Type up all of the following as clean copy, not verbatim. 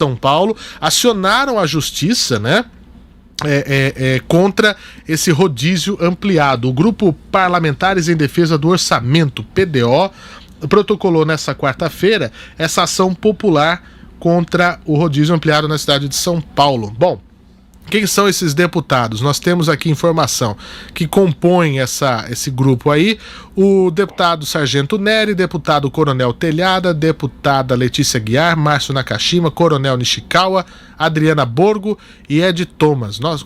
São Paulo acionaram a justiça, né? Contra esse rodízio ampliado. O Grupo Parlamentares em Defesa do Orçamento, PDO, protocolou nessa quarta-feira essa ação popular contra o rodízio ampliado na cidade de São Paulo. Bom, quem são esses deputados? Nós temos aqui informação que compõem esse grupo aí: o deputado Sargento Nery, deputado Coronel Telhada, deputada Letícia Guiar, Márcio Nakashima, Coronel Nishikawa, Adriana Borgo e Ed Thomas. Nossa,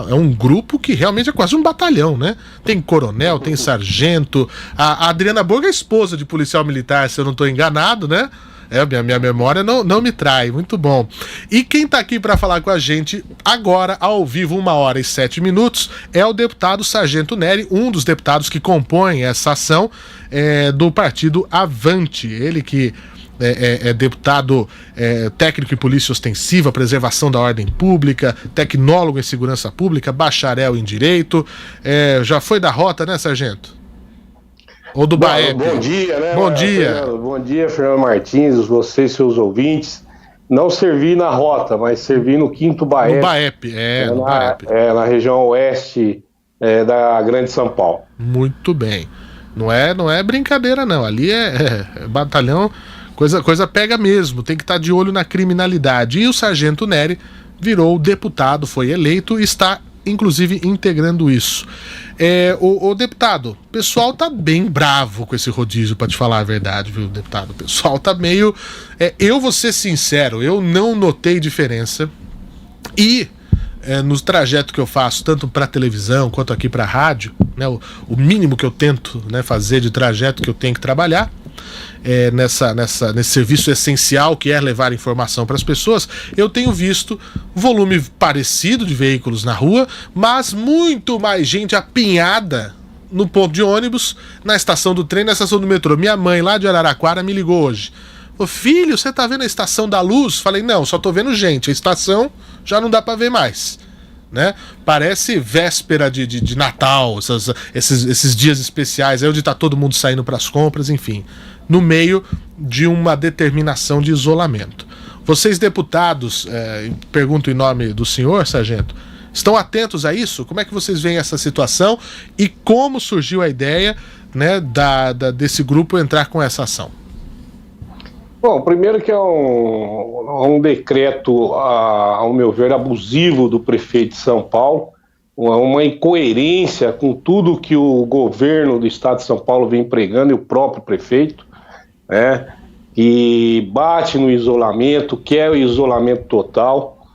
é um grupo que realmente é quase um batalhão, né? Tem coronel, tem sargento. A Adriana Borgo é esposa de policial militar, se eu não estou enganado, né? Minha memória não me trai, muito bom. E quem está aqui para falar com a gente agora, ao vivo, 1h07, é o deputado Sargento Nery, um dos deputados que compõem essa ação do partido Avante. Ele que é deputado técnico em polícia ostensiva, preservação da ordem pública, tecnólogo em segurança pública, bacharel em direito. Já foi da rota, né, Sargento? Ou do BAEP. Bom dia, né? Bom dia. Fernando, bom dia, Fernando Martins, vocês, seus ouvintes. Não servi na rota, mas servi no 5º BAEP. No BAEP, no BAEP. Na região oeste da Grande São Paulo. Muito bem. Não é brincadeira, não. Ali é batalhão, coisa pega mesmo. Tem que estar de olho na criminalidade. E o Sargento Nery virou deputado, foi eleito e está, inclusive, integrando isso. O deputado, o pessoal tá bem bravo com esse rodízio, pra te falar a verdade, viu, deputado? O pessoal tá meio... eu vou ser sincero, eu não notei diferença. E no trajeto que eu faço, tanto pra televisão quanto aqui pra rádio, né, o mínimo que eu tento, né, fazer de trajeto que eu tenho que trabalhar, nesse serviço essencial que é levar informação para as pessoas, eu tenho visto volume parecido de veículos na rua, mas muito mais gente apinhada no ponto de ônibus, na estação do trem, na estação do metrô. Minha mãe lá de Araraquara me ligou hoje. Ô filho, você tá vendo a Estação da Luz? Falei, não, só tô vendo gente, a estação já não dá para ver mais. Né? Parece véspera de Natal, esses dias especiais, aí onde tá todo mundo saindo para as compras, enfim, no meio de uma determinação de isolamento. Vocês, deputados, pergunto em nome do senhor, sargento, estão atentos a isso? Como é que vocês veem essa situação e como surgiu a ideia, né, desse grupo entrar com essa ação? Bom, primeiro que é um decreto, ao meu ver, abusivo do prefeito de São Paulo, uma incoerência com tudo que o governo do estado de São Paulo vem pregando, e o próprio prefeito, né, que bate no isolamento, quer o isolamento total.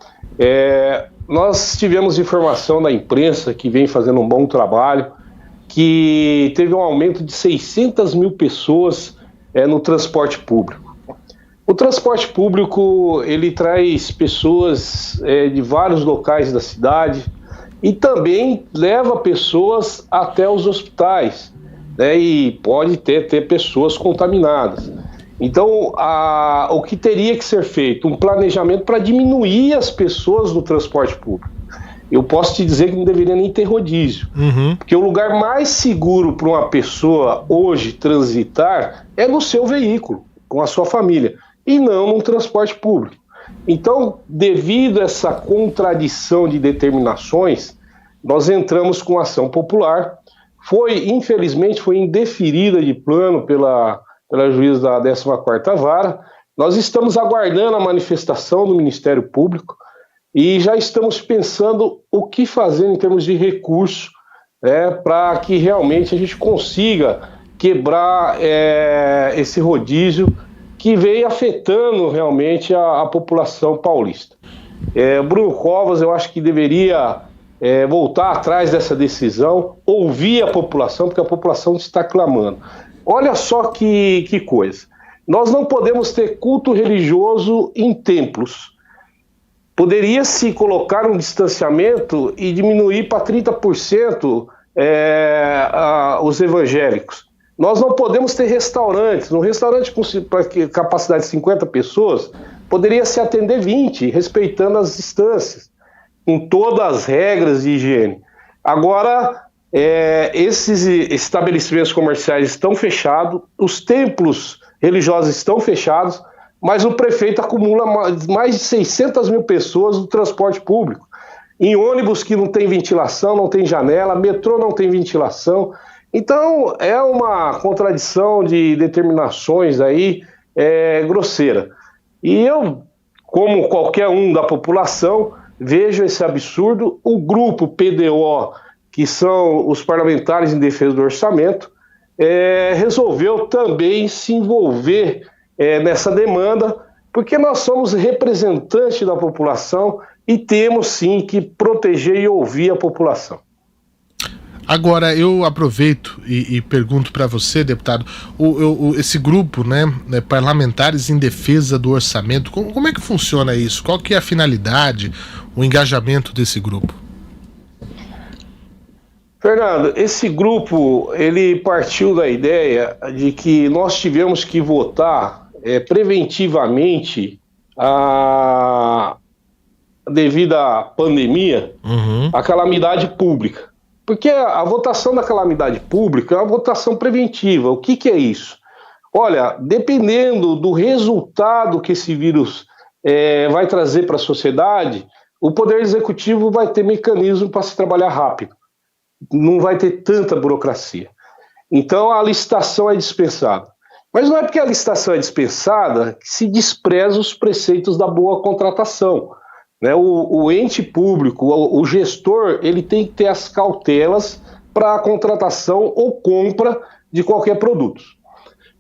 Nós tivemos informação da imprensa, que vem fazendo um bom trabalho, que teve um aumento de 600 mil pessoas no transporte público. O transporte público, ele traz pessoas de vários locais da cidade e também leva pessoas até os hospitais, né, e pode ter pessoas contaminadas. Então, o que teria que ser feito? Um planejamento para diminuir as pessoas no transporte público. Eu posso te dizer que não deveria nem ter rodízio, porque o lugar mais seguro para uma pessoa hoje transitar é no seu veículo, com a sua família, e não no transporte público. Então, devido a essa contradição de determinações, nós entramos com ação popular. Infelizmente, foi indeferida de plano pela juíza da 14ª Vara. Nós estamos aguardando a manifestação do Ministério Público e já estamos pensando o que fazer em termos de recurso, para que realmente a gente consiga quebrar esse rodízio que veio afetando realmente a população paulista. Bruno Covas, eu acho que deveria voltar atrás dessa decisão, ouvir a população, porque a população está clamando. Olha só que coisa. Nós não podemos ter culto religioso em templos. Poderia-se colocar um distanciamento e diminuir para 30% os evangélicos. Nós não podemos ter restaurantes. Um restaurante com capacidade de 50 pessoas poderia se atender 20, respeitando as distâncias, com todas as regras de higiene. Agora, esses estabelecimentos comerciais estão fechados, os templos religiosos estão fechados, mas o prefeito acumula mais de 600 mil pessoas no transporte público, em ônibus que não tem ventilação, não tem janela, metrô não tem ventilação. Então é uma contradição de determinações aí grosseira. E eu, como qualquer um da população, vejo esse absurdo. O grupo PDO, que são os parlamentares em defesa do orçamento, resolveu também se envolver nessa demanda, porque nós somos representantes da população e temos sim que proteger e ouvir a população. Agora, eu aproveito e pergunto para você, deputado, esse grupo, né, parlamentares em defesa do orçamento, como é que funciona isso? Qual que é a finalidade, o engajamento desse grupo? Fernando, esse grupo, ele partiu da ideia de que nós tivemos que votar preventivamente devido à pandemia, a calamidade pública. Porque a votação da calamidade pública é uma votação preventiva. O que é isso? Olha, dependendo do resultado que esse vírus vai trazer para a sociedade, o Poder Executivo vai ter mecanismo para se trabalhar rápido. Não vai ter tanta burocracia. Então a licitação é dispensada. Mas não é porque a licitação é dispensada que se despreza os preceitos da boa contratação. O ente público, o gestor, ele tem que ter as cautelas para a contratação ou compra de qualquer produto.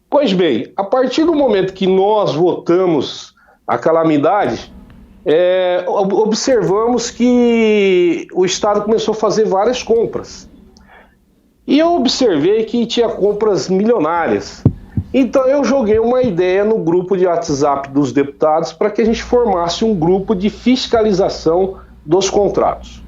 Pois bem, a partir do momento que nós votamos a calamidade, observamos que o Estado começou a fazer várias compras. E eu observei que tinha compras milionárias. Então eu joguei uma ideia no grupo de WhatsApp dos deputados para que a gente formasse um grupo de fiscalização dos contratos.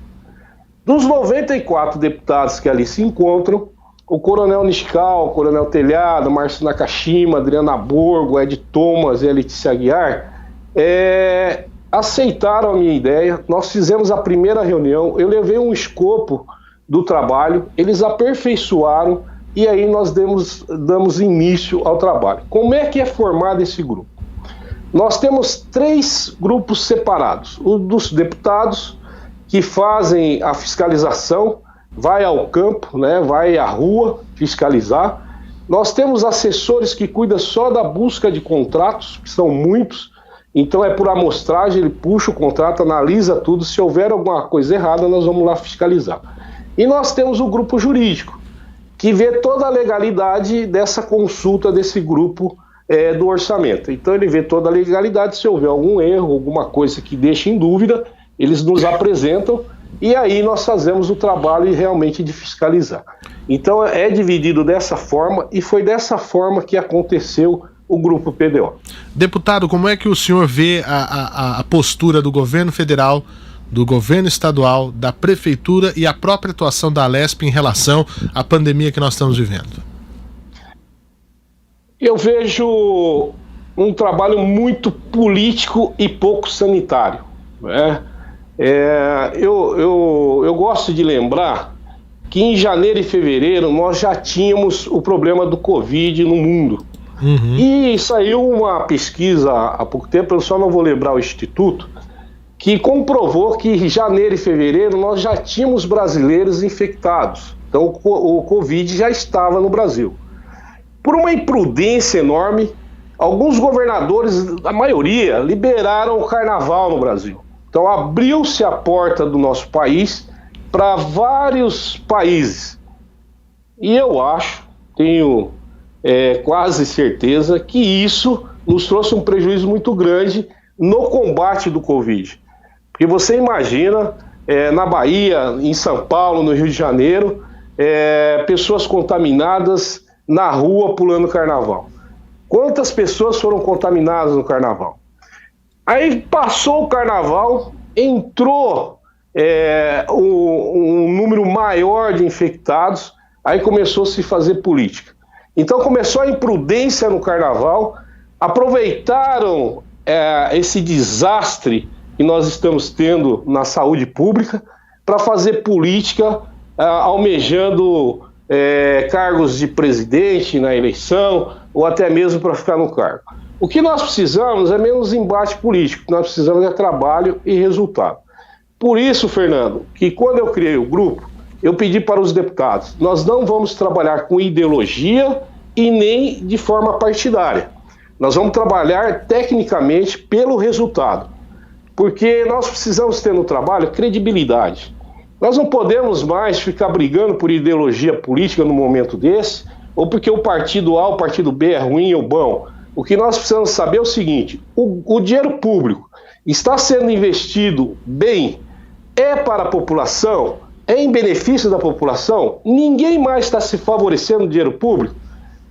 Dos 94 deputados que ali se encontram, o Coronel Niscal, o Coronel Telhado, Márcio Nakashima, Adriana Borgo, Ed Thomas e a Letícia Aguiar, aceitaram a minha ideia. Nós fizemos a primeira reunião, eu levei um escopo do trabalho, eles aperfeiçoaram e aí nós damos início ao trabalho. Como é que é formado esse grupo? Nós temos 3 grupos separados. O dos deputados, que fazem a fiscalização, vai ao campo, vai à rua fiscalizar. Nós temos assessores que cuidam só da busca de contratos, que são muitos. Então é por amostragem, ele puxa o contrato, analisa tudo. Se houver alguma coisa errada, nós vamos lá fiscalizar. E nós temos o grupo jurídico, que vê toda a legalidade dessa consulta desse grupo do orçamento. Então ele vê toda a legalidade, se houver algum erro, alguma coisa que deixe em dúvida, eles nos apresentam e aí nós fazemos o trabalho realmente de fiscalizar. Então é dividido dessa forma e foi dessa forma que aconteceu o grupo PDO. Deputado, como é que o senhor vê a postura do governo federal, do governo estadual, da prefeitura e a própria atuação da Alesp em relação à pandemia que nós estamos vivendo? Eu vejo um trabalho muito político e pouco sanitário. Eu gosto de lembrar que em janeiro e fevereiro nós já tínhamos o problema do Covid no mundo. E saiu uma pesquisa há pouco tempo, eu só não vou lembrar o instituto, que comprovou que em janeiro e fevereiro nós já tínhamos brasileiros infectados. Então o Covid já estava no Brasil. Por uma imprudência enorme, alguns governadores, a maioria, liberaram o carnaval no Brasil. Então abriu-se a porta do nosso país para vários países. E eu tenho quase certeza que isso nos trouxe um prejuízo muito grande no combate do Covid. Porque você imagina, na Bahia, em São Paulo, no Rio de Janeiro, pessoas contaminadas na rua pulando carnaval. Quantas pessoas foram contaminadas no carnaval? Aí passou o carnaval, entrou um número maior de infectados, aí começou a se fazer política. Então começou a imprudência no carnaval, aproveitaram esse desastre que nós estamos tendo na saúde pública para fazer política, almejando cargos de presidente na eleição ou até mesmo para ficar no cargo. O que nós precisamos é menos embate político, nós precisamos é trabalho e resultado. Por isso, Fernando, que quando eu criei o grupo, eu pedi para os deputados, nós não vamos trabalhar com ideologia e nem de forma partidária. Nós vamos trabalhar tecnicamente pelo resultado, porque nós precisamos ter no trabalho credibilidade. Nós não podemos mais ficar brigando por ideologia política no momento desse, ou porque o partido A, o partido B é ruim ou bom. O que nós precisamos saber é o seguinte, o dinheiro público está sendo investido bem, é para a população, é em benefício da população? Ninguém mais está se favorecendo do dinheiro público?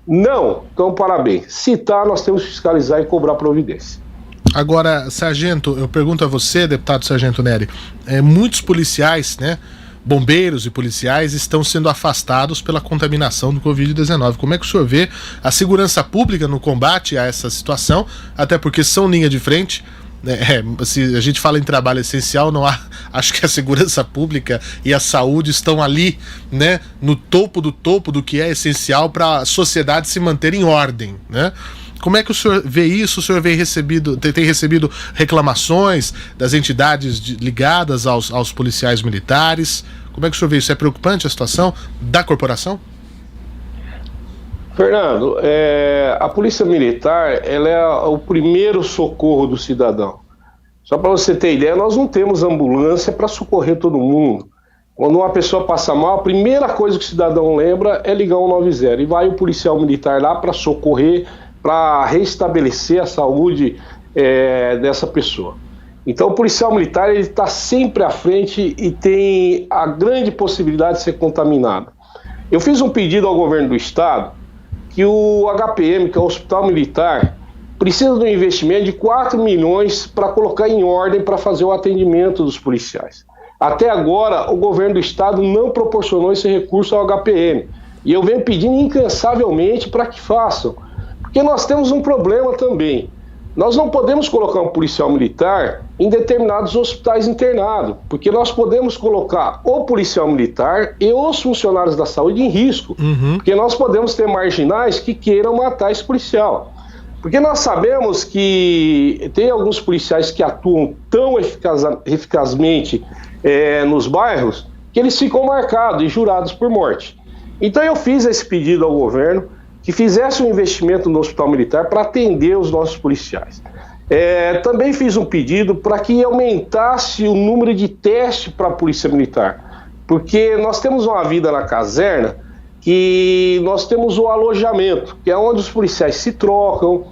Não. Então, parabéns. Se está, nós temos que fiscalizar e cobrar providência. Agora, sargento, eu pergunto a você, deputado Sargento Nery, muitos policiais, né, bombeiros e policiais estão sendo afastados pela contaminação do Covid-19. Como é que o senhor vê a segurança pública no combate a essa situação? Até porque são linha de frente. Se a gente fala em trabalho essencial, não há, acho que a segurança pública e a saúde estão ali, né, no topo do que é essencial para a sociedade se manter em ordem, né? Como é que o senhor vê isso? O senhor tem recebido reclamações das entidades ligadas aos policiais militares? Como é que o senhor vê isso? É preocupante a situação da corporação? Fernando, a Polícia Militar ela é o primeiro socorro do cidadão. Só para você ter ideia, nós não temos ambulância para socorrer todo mundo. Quando uma pessoa passa mal, a primeira coisa que o cidadão lembra é ligar 190 e vai o policial militar lá para socorrer, para restabelecer a saúde dessa pessoa. Então o policial militar ele está sempre à frente e tem a grande possibilidade de ser contaminado. Eu fiz um pedido ao governo do estado que o HPM, que é o Hospital Militar, precisa de um investimento de 4 milhões para colocar em ordem para fazer o atendimento dos policiais. Até agora, o governo do estado não proporcionou esse recurso ao HPM. E eu venho pedindo incansavelmente para que façam. Porque nós temos um problema também. Nós não podemos colocar um policial militar em determinados hospitais internados, porque nós podemos colocar o policial militar e os funcionários da saúde em risco, porque nós podemos ter marginais que queiram matar esse policial. Porque nós sabemos que tem alguns policiais que atuam tão eficazmente nos bairros que eles ficam marcados e jurados por morte. Então eu fiz esse pedido ao governo, que fizesse um investimento no Hospital Militar para atender os nossos policiais. Também fiz um pedido para que aumentasse o número de testes para a Polícia Militar, porque nós temos uma vida na caserna que nós temos o alojamento, que é onde os policiais se trocam,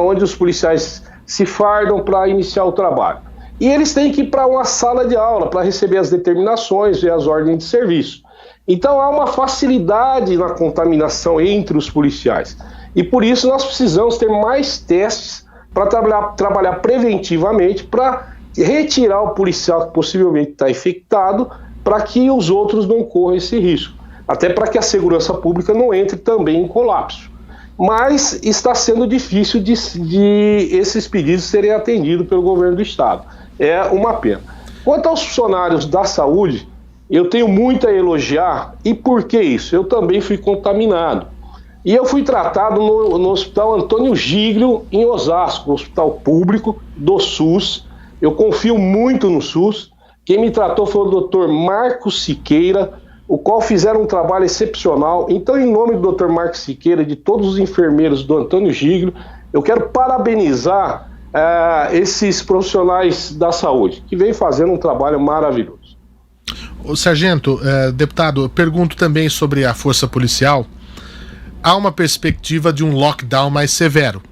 onde os policiais se fardam para iniciar o trabalho. E eles têm que ir para uma sala de aula para receber as determinações e as ordens de serviço. Então há uma facilidade na contaminação entre os policiais. E por isso nós precisamos ter mais testes para trabalhar preventivamente para retirar o policial que possivelmente está infectado para que os outros não corram esse risco. Até para que a segurança pública não entre também em colapso. Mas está sendo difícil de esses pedidos serem atendidos pelo governo do estado. É uma pena. Quanto aos funcionários da saúde, eu tenho muito a elogiar. E por que isso? Eu também fui contaminado. E eu fui tratado no Hospital Antônio Giglio, em Osasco, hospital público do SUS. Eu confio muito no SUS. Quem me tratou foi o Dr. Marcos Siqueira, o qual fizeram um trabalho excepcional. Então, em nome do Dr. Marcos Siqueira e de todos os enfermeiros do Antônio Giglio, eu quero parabenizar esses profissionais da saúde, que vêm fazendo um trabalho maravilhoso. O sargento, deputado, eu pergunto também sobre a força policial. Há uma perspectiva de um lockdown mais severo.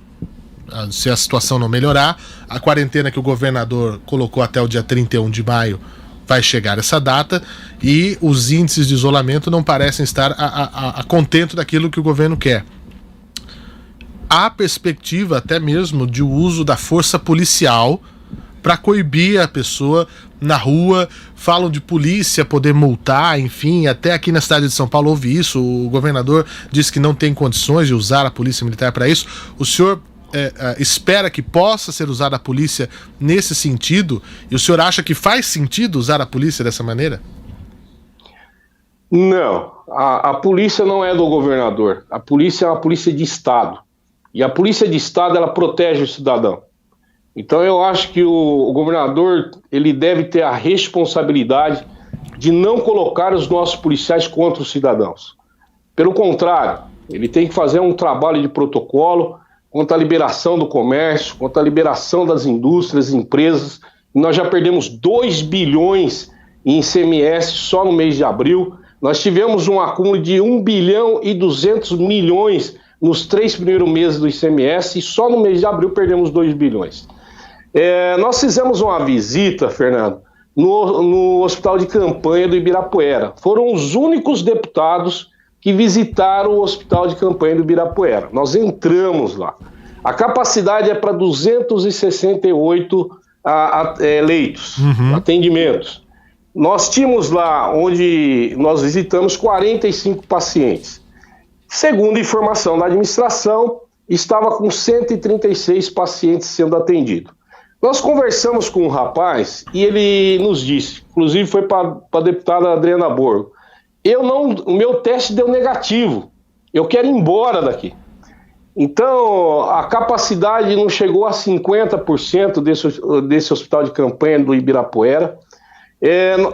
Se a situação não melhorar, a quarentena que o governador colocou até o dia 31 de maio vai chegar essa data e os índices de isolamento não parecem estar a contento daquilo que o governo quer. Há perspectiva até mesmo de uso da força policial para coibir a pessoa na rua. Falam de polícia poder multar, enfim, até aqui na cidade de São Paulo houve isso. O governador disse que não tem condições de usar a polícia militar para isso. O senhor espera que possa ser usada a polícia nesse sentido? E o senhor acha que faz sentido usar a polícia dessa maneira? Não, a polícia não é do governador. A polícia é uma polícia de Estado. E a Polícia de Estado, ela protege o cidadão. Então eu acho que o governador, ele deve ter a responsabilidade de não colocar os nossos policiais contra os cidadãos. Pelo contrário, ele tem que fazer um trabalho de protocolo quanto à liberação do comércio, quanto à liberação das indústrias, empresas. Nós já perdemos 2 bilhões em ICMS só no mês de abril. Nós tivemos um acúmulo de 1 bilhão e 200 milhões nos 3 primeiros meses do ICMS e só no mês de abril perdemos 2 bilhões. Nós fizemos uma visita, Fernando, no hospital de campanha do Ibirapuera. Foram os únicos deputados que visitaram o hospital de campanha do Ibirapuera. Nós entramos lá. A capacidade é para 268 leitos, atendimentos. Nós tínhamos lá, onde nós visitamos, 45 pacientes. Segundo informação da administração, estava com 136 pacientes sendo atendidos. Nós conversamos com um rapaz e ele nos disse, inclusive foi para a deputada Adriana Borgo, o meu teste deu negativo, eu quero ir embora daqui. Então, a capacidade não chegou a 50% desse hospital de campanha do Ibirapuera.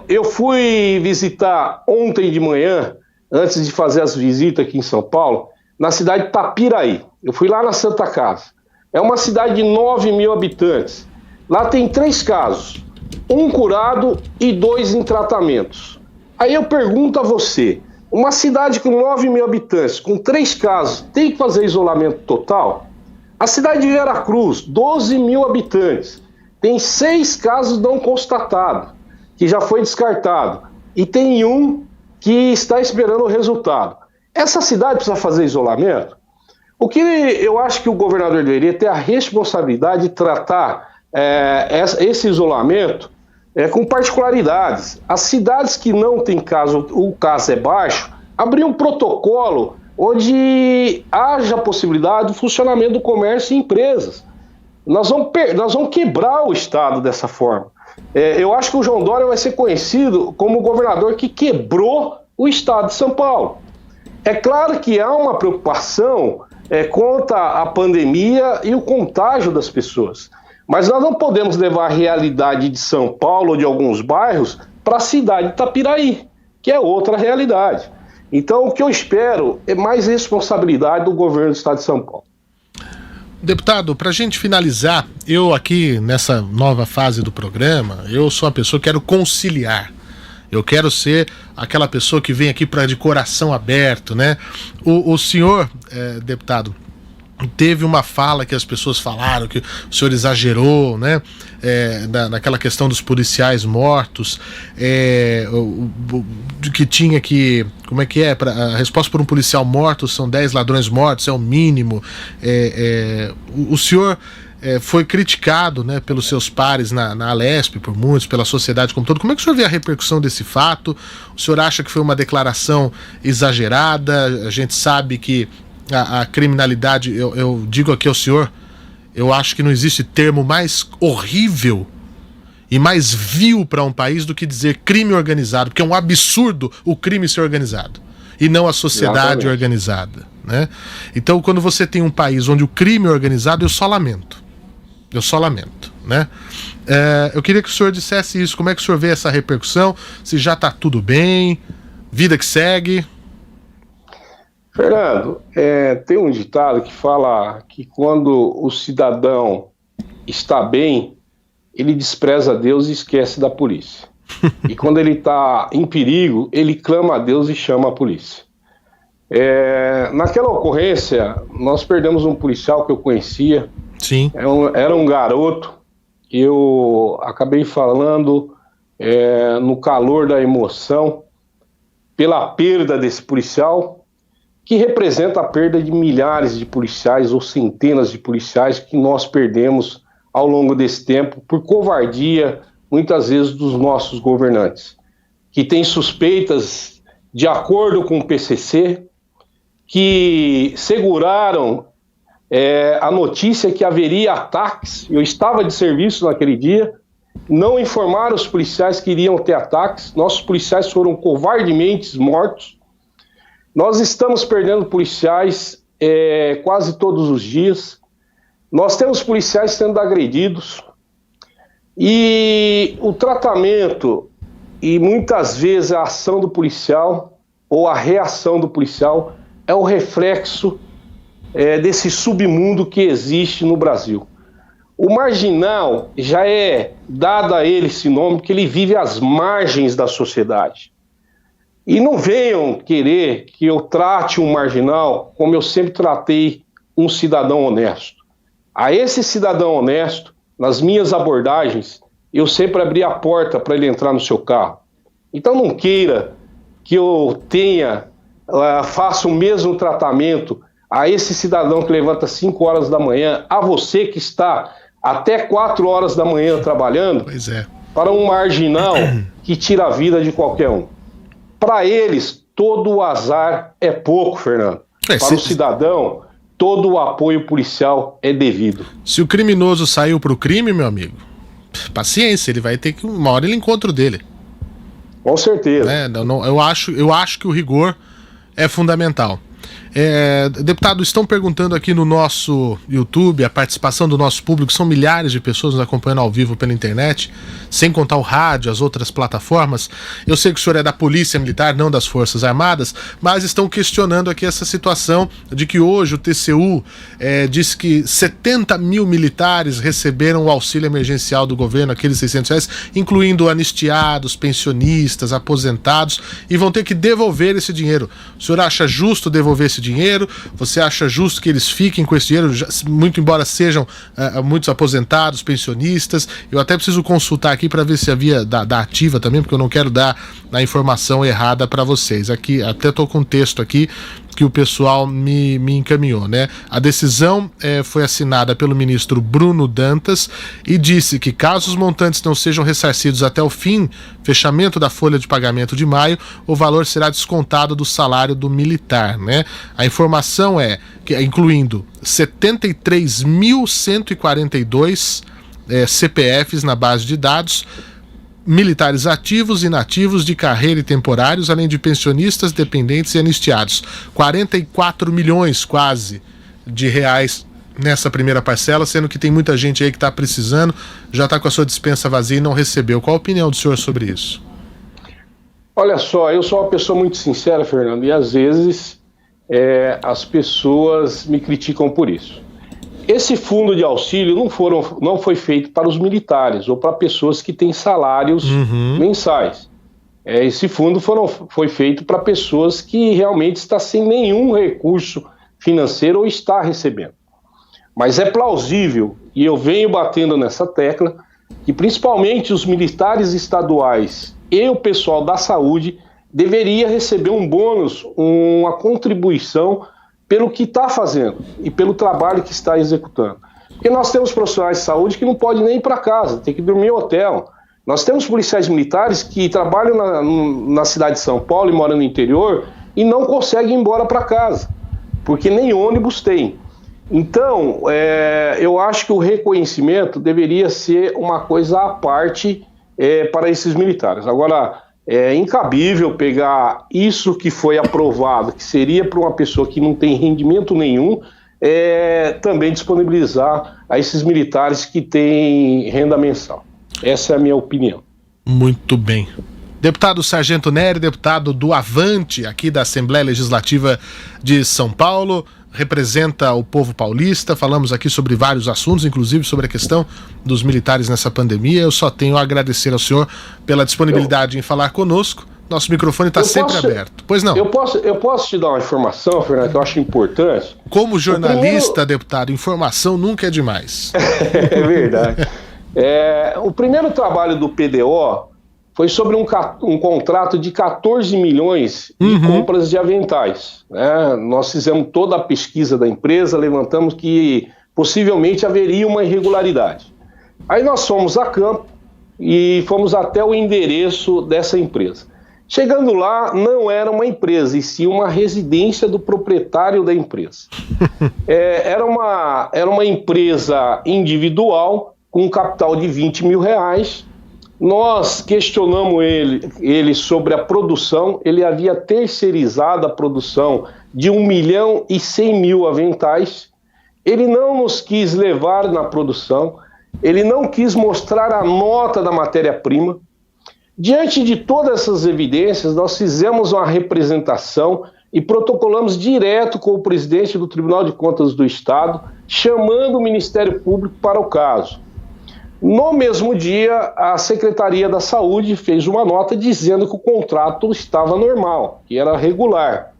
Eu fui visitar ontem de manhã, antes de fazer as visitas aqui em São Paulo, na cidade de Tapiraí. Eu fui lá na Santa Casa. É uma cidade de 9 mil habitantes. Lá tem 3 casos, 1 curado e 2 em tratamentos. Aí eu pergunto a você, uma cidade com 9 mil habitantes, com 3 casos, tem que fazer isolamento total? A cidade de Veracruz, 12 mil habitantes, tem 6 casos não constatados, que já foi descartado, e tem 1 que está esperando o resultado. Essa cidade precisa fazer isolamento? O que eu acho que o governador deveria ter a responsabilidade de tratar esse isolamento com particularidades. As cidades que não tem caso, o caso é baixo, abrir um protocolo onde haja a possibilidade do funcionamento do comércio e empresas. Nós vamos quebrar o Estado dessa forma. Eu acho que o João Dória vai ser conhecido como o governador que quebrou o Estado de São Paulo. É claro que há uma preocupação contra a pandemia e o contágio das pessoas. Mas nós não podemos levar a realidade de São Paulo ou de alguns bairros para a cidade de Tapiraí, que é outra realidade. Então, o que eu espero é mais responsabilidade do governo do Estado de São Paulo. Deputado, para a gente finalizar, eu aqui nessa nova fase do programa, eu sou uma pessoa que quero conciliar. Eu quero ser aquela pessoa que vem aqui de coração aberto, né? O senhor, deputado, teve uma fala que as pessoas falaram que o senhor exagerou, né? Naquela questão dos policiais mortos, que tinha que... Como é que é? A resposta por um policial morto são 10 ladrões mortos, é o mínimo. O senhor foi criticado, né, pelos seus pares na Alesp, por muitos, pela sociedade como todo. Como é que o senhor vê a repercussão desse fato? O senhor acha que foi uma declaração exagerada? A gente sabe que a criminalidade, eu digo aqui ao senhor, eu acho que não existe termo mais horrível e mais vil para um país do que dizer crime organizado, porque é um absurdo o crime ser organizado e não a sociedade organizada, né? Então, quando você tem um país onde o crime é organizado, eu só lamento, né? Eu queria que o senhor dissesse isso, como é que o senhor vê essa repercussão, se já está tudo bem, vida que segue. Fernando, tem um ditado que fala que quando o cidadão está bem, ele despreza a Deus e esquece da polícia. E quando ele está em perigo, ele clama a Deus e chama a polícia. Naquela ocorrência, nós perdemos um policial que eu conhecia. Sim. Era um garoto. Eu acabei falando no calor da emoção pela perda desse policial, que representa a perda de milhares de policiais ou centenas de policiais que nós perdemos ao longo desse tempo por covardia, muitas vezes, dos nossos governantes, que têm suspeitas de acordo com o PCC, que seguraram a notícia que haveria ataques. Eu estava de serviço naquele dia, não informaram os policiais que iriam ter ataques, nossos policiais foram covardemente mortos. Nós estamos perdendo policiais quase todos os dias. Nós temos policiais sendo agredidos e o tratamento e muitas vezes a ação do policial ou a reação do policial é o reflexo desse submundo que existe no Brasil. O marginal já é dado a ele esse nome porque ele vive às margens da sociedade. E não venham querer que eu trate um marginal como eu sempre tratei um cidadão honesto. A esse cidadão honesto, nas minhas abordagens, eu sempre abri a porta para ele entrar no seu carro. Então não queira que eu faça o mesmo tratamento a esse cidadão que levanta 5 horas da manhã, a você que está até 4 horas da manhã trabalhando, para um marginal que tira a vida de qualquer um. Para eles, todo o azar é pouco, Fernando. Para o cidadão, todo o apoio policial é devido. Se o criminoso saiu para o crime, meu amigo, paciência, ele vai ter que, uma hora ele encontra o dele. Com certeza. Eu acho que o rigor é fundamental. Deputado, estão perguntando aqui no nosso YouTube, a participação do nosso público, são milhares de pessoas nos acompanhando ao vivo pela internet, sem contar o rádio, as outras plataformas. Eu sei que o senhor é da Polícia Militar, não das Forças Armadas, mas estão questionando aqui essa situação de que hoje o TCU diz que 70 mil militares receberam o auxílio emergencial do governo, aqueles R$600, incluindo anistiados, pensionistas, aposentados, e vão ter que devolver esse dinheiro. O senhor acha justo devolver esse dinheiro? Você acha justo que eles fiquem com esse dinheiro, muito embora sejam muitos aposentados, pensionistas? Eu até preciso consultar aqui para ver se havia da ativa também, porque eu não quero dar a informação errada para vocês. Aqui até estou com um texto aqui que o pessoal me encaminhou, né? A decisão foi assinada pelo ministro Bruno Dantas e disse que caso os montantes não sejam ressarcidos até o fechamento da folha de pagamento de maio, o valor será descontado do salário do militar, né? A informação que, incluindo 73.142 CPFs na base de dados, militares ativos, inativos, de carreira e temporários, além de pensionistas, dependentes e anistiados. 44 milhões quase de reais nessa primeira parcela, sendo que tem muita gente aí que está precisando, já está com a sua despensa vazia e não recebeu. Qual a opinião do senhor sobre isso? Olha só, eu sou uma pessoa muito sincera, Fernando, e às vezes as pessoas me criticam por isso. Esse fundo de auxílio não foi feito para os militares ou para pessoas que têm salários mensais. Esse fundo foi feito para pessoas que realmente estão sem nenhum recurso financeiro ou está recebendo. Mas é plausível, e eu venho batendo nessa tecla, que principalmente os militares estaduais e o pessoal da saúde deveria receber um bônus, uma contribuição pelo que está fazendo e pelo trabalho que está executando. Porque nós temos profissionais de saúde que não podem nem ir para casa, tem que dormir em hotel. Nós temos policiais militares que trabalham na cidade de São Paulo e moram no interior e não conseguem ir embora para casa, porque nem ônibus tem. Então, eu acho que o reconhecimento deveria ser uma coisa à parte para esses militares. Agora, é incabível pegar isso que foi aprovado, que seria para uma pessoa que não tem rendimento nenhum, também disponibilizar a esses militares que têm renda mensal. Essa é a minha opinião. Muito bem. Deputado Sargento Nery, deputado do Avante, aqui da Assembleia Legislativa de São Paulo, representa o povo paulista. Falamos aqui sobre vários assuntos, inclusive sobre a questão dos militares nessa pandemia. Eu só tenho a agradecer ao senhor pela disponibilidade em falar conosco. Nosso microfone está sempre aberto. Pois não? Eu posso te dar uma informação, Fernando, que eu acho importante? Como jornalista, deputado, informação nunca é demais. É verdade. O primeiro trabalho do PDO foi sobre um contrato de 14 milhões de compras de aventais, né? Nós fizemos toda a pesquisa da empresa, levantamos que possivelmente haveria uma irregularidade. Aí nós fomos a campo e fomos até o endereço dessa empresa. Chegando lá, não era uma empresa, e sim uma residência do proprietário da empresa. Era uma empresa individual com um capital de 20 mil reais. Nós questionamos ele sobre a produção. Ele havia terceirizado a produção de 1.100.000 aventais. Ele não nos quis levar na produção, ele não quis mostrar a nota da matéria-prima. Diante de todas essas evidências, nós fizemos uma representação e protocolamos direto com o presidente do Tribunal de Contas do Estado, chamando o Ministério Público para o caso. No mesmo dia, a Secretaria da Saúde fez uma nota dizendo que o contrato estava normal, que era regular.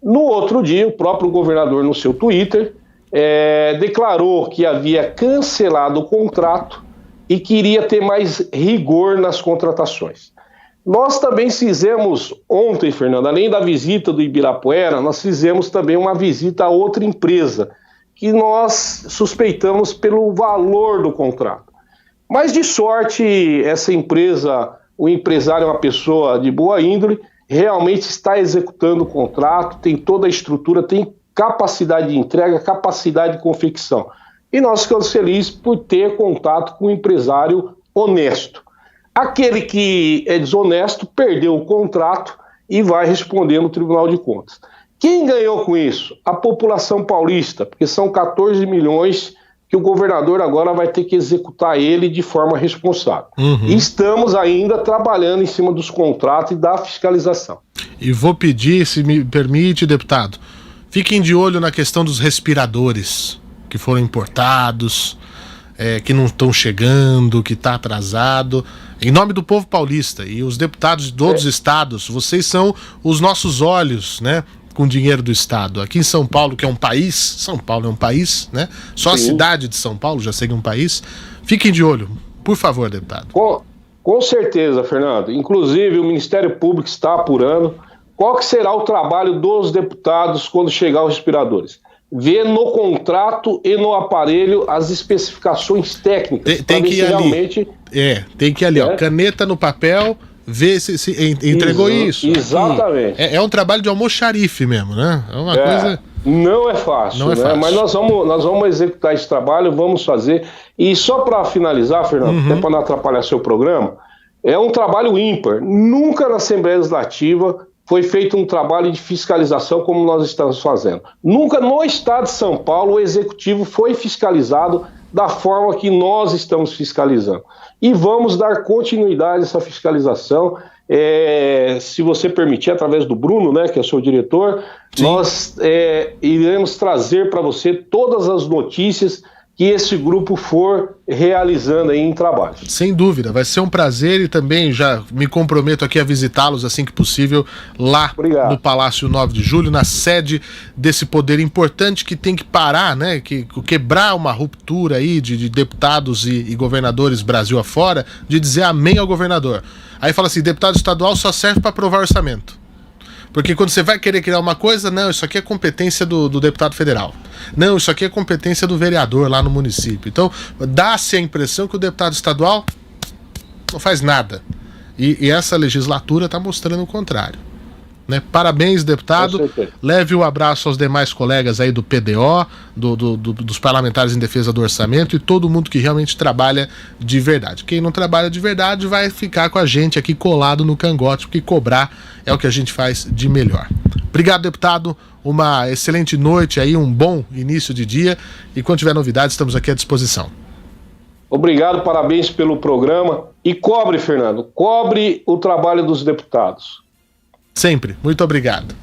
No outro dia, o próprio governador, no seu Twitter, declarou que havia cancelado o contrato e queria ter mais rigor nas contratações. Nós também fizemos ontem, Fernando, além da visita do Ibirapuera, nós fizemos também uma visita a outra empresa, que nós suspeitamos pelo valor do contrato. Mas, de sorte, essa empresa, o empresário é uma pessoa de boa índole, realmente está executando o contrato, tem toda a estrutura, tem capacidade de entrega, capacidade de confecção. E nós ficamos felizes por ter contato com um empresário honesto. Aquele que é desonesto perdeu o contrato e vai responder no Tribunal de Contas. Quem ganhou com isso? A população paulista, porque são 14 milhões que o governador agora vai ter que executar ele de forma responsável. E estamos ainda trabalhando em cima dos contratos e da fiscalização. E vou pedir, se me permite, deputado, fiquem de olho na questão dos respiradores que foram importados, que não estão chegando, que está atrasado. Em nome do povo paulista e os deputados de todos os estados, vocês são os nossos olhos, né? Com dinheiro do Estado. Aqui em São Paulo, que é um país, São Paulo é um país, né? Só a cidade de São Paulo já seria um país. Fiquem de olho, por favor, deputado. Com certeza, Fernando. Inclusive, o Ministério Público está apurando qual que será o trabalho dos deputados quando chegar os respiradores. Ver no contrato e no aparelho as especificações técnicas. Tem que ir realmente... ali. Tem que ir ali, ó, caneta no papel... ver se entregou isso. Exatamente. É um trabalho de almoxarife mesmo, né? É uma coisa... Não é fácil, não é fácil. Mas nós vamos executar esse trabalho, vamos fazer. E só para finalizar, Fernando, até para não atrapalhar seu programa, é um trabalho ímpar. Nunca na Assembleia Legislativa foi feito um trabalho de fiscalização como nós estamos fazendo. Nunca no Estado de São Paulo o Executivo foi fiscalizado da forma que nós estamos fiscalizando. E vamos dar continuidade a essa fiscalização. Se você permitir, através do Bruno, né, que é o seu diretor, sim, nós iremos trazer para você todas as notícias que esse grupo for realizando aí em trabalho. Sem dúvida, vai ser um prazer e também já me comprometo aqui a visitá-los assim que possível lá no Palácio 9 de Julho, na sede desse poder importante que tem que parar, né, que quebrar uma ruptura aí de deputados e governadores Brasil afora, de dizer amém ao governador. Aí fala assim, deputado estadual só serve para aprovar orçamento. Porque quando você vai querer criar uma coisa, não, isso aqui é competência do deputado federal. Não, isso aqui é competência do vereador lá no município. Então, dá-se a impressão que o deputado estadual não faz nada. E essa legislatura está mostrando o contrário. Né? Parabéns, deputado. Leve um abraço aos demais colegas aí do PDO, dos parlamentares em defesa do orçamento e todo mundo que realmente trabalha de verdade. Quem não trabalha de verdade vai ficar com a gente aqui colado no cangote, porque cobrar é o que a gente faz de melhor. Obrigado, deputado. Uma excelente noite aí, um bom início de dia. E quando tiver novidades, estamos aqui à disposição. Obrigado, parabéns pelo programa. E cobre, Fernando, cobre o trabalho dos deputados. Sempre. Muito obrigado.